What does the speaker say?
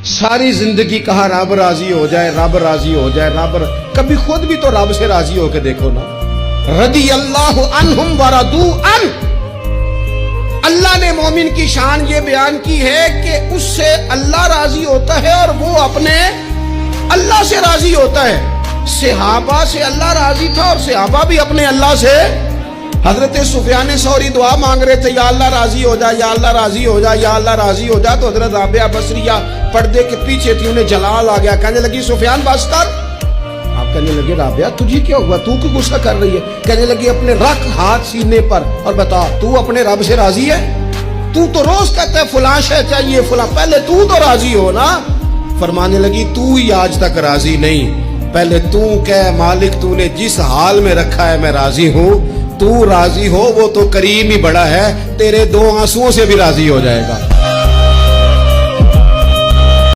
ساری زندگی کہا رب راضی ہو جائے، رب راضی ہو جائے، کبھی خود بھی تو رب سے راضی ہو کے دیکھو نا۔ رضی اللہ عنہم ورضوا عنہ، اللہ نے مومن کی شان یہ بیان کی ہے کہ اس سے اللہ راضی ہوتا ہے اور وہ اپنے اللہ سے راضی ہوتا ہے۔ صحابہ سے اللہ راضی تھا اور صحابہ بھی اپنے اللہ سے۔ حضرت سفیان ثوری دعا مانگ رہے تھے، یا اللہ راضی ہو جا، یا اللہ راضی ہو جا، یا اللہ راضی ہو جا، تو حضرت رابعہ بصریہ پردے کے پیچھے تھی، انہیں جلال آ گیا، کہنے لگی سفیان بس کر۔ آپ کہنے لگے رابعہ تجھے کیا ہوا، تو کیوں غصہ کر رہی ہے؟ کہنے لگی اپنے رکھ ہاتھ سینے پر اور بتا تو اپنے رب سے راضی ہے؟ تو روز کہتا ہے فلاں شے چاہیے فلاں، پہلے تو راضی ہو نا۔ فرمانے لگی تو ہی آج تک راضی نہیں، پہلے تو کہہ مالک تو نے جس حال میں رکھا ہے میں راضی ہوں، تو راضی ہو، وہ تو کریم ہی بڑا ہے، تیرے دو آنسوؤں سے بھی راضی ہو جائے گا۔